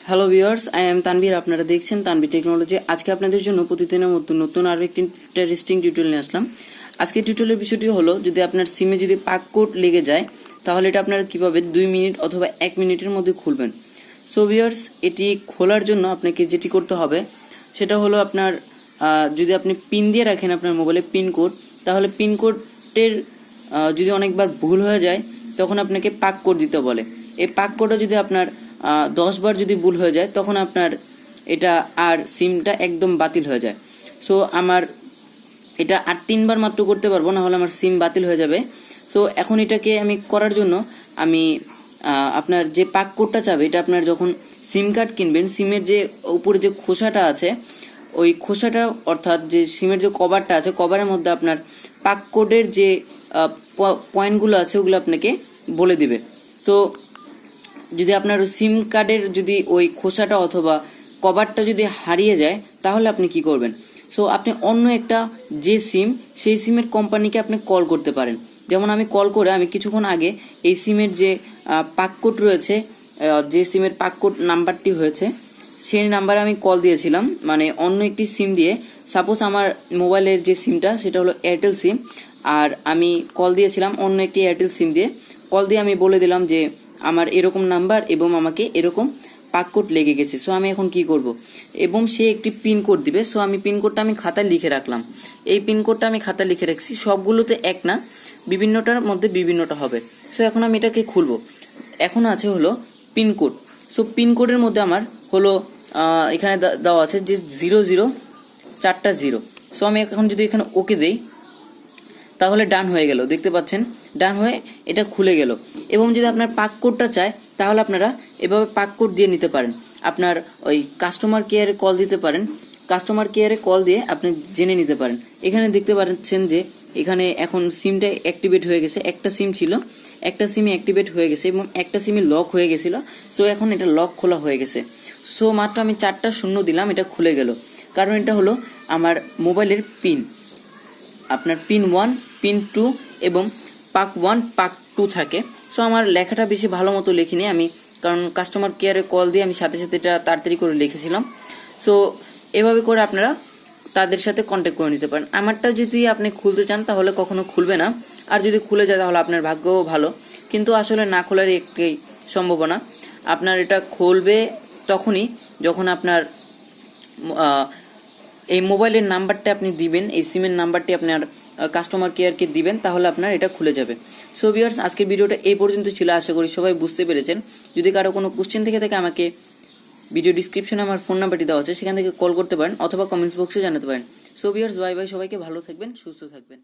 Hello viewers, I am Tanvir. আপনারা দেখছেন Tanvir technology. আজকে আপনাদের জন্য প্রতিদিনের মতো নতুন আরো একটি ইন্টারেস্টিং টিউটোরিয়াল নিয়ে আসলাম। আজকে টিউটোরিয়ালের বিষয়টি হলো, যদি আপনার সিমে যদি পাক কোড লেগে যায় তাহলে এটা আপনারা কিভাবে 2 মিনিট অথবা 1 মিনিটের মধ্যে খুলবেন। সো ভিউয়ার্স, এটি খোলার জন্য আপনাকে যেটি করতে হবে সেটা হলো, আপনার যদি আপনি পিন দিয়ে রাখেন আপনার মোবাইলে পিন কোড, তাহলে পিন কোডের যদি অনেকবার ভুল হয়ে যায় তখন আপনাকে পাক কোড দিতে বলে। এই পাক কোডটা যদি আপনার 10 বার যদি ভুল হয়ে যায় তখন আপনার এটা আর সিমটা একদম বাতিল হয়ে যায়। সো আমার এটা আর 3 বার মাত্র করতে পারবো, না হলে আমার সিম বাতিল হয়ে যাবে। সো এখন এটাকে আমি করার জন্য আমি আপনার যে পাক কোডটা চাবে, এটা আপনার যখন সিম কার্ড কিনবেন, সিমের যে উপরে যে খোসাটা আছে ওই খোসাটা, অর্থাৎ যে সিমের যে কভারটা আছে, কভারের মধ্যে আপনার পাক কোডের যে পয়েন্টগুলো আছে ওগুলো আপনাকে বলে দিবে। তো যদি আপনার সিম কার্ডের যদি ওই খোসাটা অথবা কভারটা যদি হারিয়ে যায় তাহলে আপনি কি করবেন? সো আপনি অন্য একটা যে সিম, সেই সিমের কোম্পানিকে আপনি কল করতে পারেন। যেমন আমি কল করে আমি কিছুক্ষণ আগে এই সিমের যে পাক কোড রয়েছে, যে সিমের পাক কোড নাম্বারটি হয়েছে সেই নাম্বারে আমি কল দিয়েছিলাম, মানে অন্য একটি সিম দিয়ে। সাপোজ আমার মোবাইলের যে সিমটা সেটা হলো এয়ারটেল সিম, আর আমি কল দিয়েছিলাম অন্য একটি এয়ারটেল সিম দিয়ে। কল দিয়ে আমি বলে দিলাম যে আমার এরকম নাম্বার এবং আমাকে এরকম পাক কোড লেগে গেছে। সো আমি এখন কি করব? এবং সে একটি পিন কোড দিবে। সো আমি পিন কোডটা আমি খাতায় লিখে রাখলাম। এই পিন কোডটা আমি খাতায় লিখে রাখছি, সবগুলোতে এক না, বিভিন্নটার মধ্যে বিভিন্নটা হবে। সো এখন আমি এটাকে খুলবো। এখন আছে হলো পিন কোড। সো পিন কোডের মধ্যে আমার হলো এখানে দেওয়া আছে যে 00 4টা 0। সো আমি এখন যদি এখানে ওকে দেই তাহলে ডান হয়ে গেল, দেখতে পাচ্ছেন ডান হয়ে এটা খুলে গেল। এবং যদি আপনার পাক কোডটা চায় তাহলে আপনারা এভাবে পাক কোড দিয়ে নিতে পারেন। আপনার ওই কাস্টমার কেয়ারে কল দিতে পারেন, কাস্টমার কেয়ারে কল দিয়ে আপনি জেনে নিতে পারেন। এখানে দেখতে পাচ্ছেন যে এখানে এখন সিমটা অ্যাক্টিভেট হয়ে গেছে। একটা সিম ছিল, একটা সিমই অ্যাক্টিভেট হয়ে গেছে এবং একটা সিমই লক হয়ে গেছিল। সো এখন এটা লক খোলা হয়ে গেছে। সো মাত্র আমি 4টা 0 দিলাম, এটা খুলে গেল। কারণ এটা হলো আমার মোবাইলের পিন। আপনার পিন 1, পিন 2 এবং পাক 1, পাক 2 থাকে। সো আমার লেখাটা বেশি ভালো মতো লিখিনি আমি, কারণ কাস্টমার কেয়ারে কল দিয়ে আমি সাথে সাথে এটা তাড়াতাড়ি করে লিখেছিলাম। সো এভাবে করে আপনারা তাদের সাথে কন্ট্যাক্ট করে নিতে পারেন। আমারটা যদি আপনি খুলতে চান তাহলে কখনো খুলবে না, আর যদি খুলে যায় তাহলে আপনার ভাগ্যও ভালো, কিন্তু আসলে না খোলার একটাই সম্ভাবনা। আপনার এটা খুলবে তখনই যখন আপনার এই মোবাইলের নাম্বারটা আপনি দিবেন, এই সিমের নাম্বারটি আপনার কাস্টমার কেয়ারকে দিবেন, তাহলে আপনার এটা খুলে যাবে। সো ভিউয়ার্স, আজকের ভিডিওটা এই পর্যন্ত ছিল। আশা করি সবাই বুঝতে পেরেছেন। যদি কারো কোনো কোশ্চেন থেকে থাকে আমাকে ভিডিও ডিসক্রিপশনে আমার ফোন নাম্বারটি দেওয়া আছে, সেখান থেকে কল করতে পারেন অথবা কমেন্টস বক্সে জানাতে পারেন। সো ভিউয়ার্স, বাই বাই, সবাইকে ভালো থাকবেন, সুস্থ থাকবেন।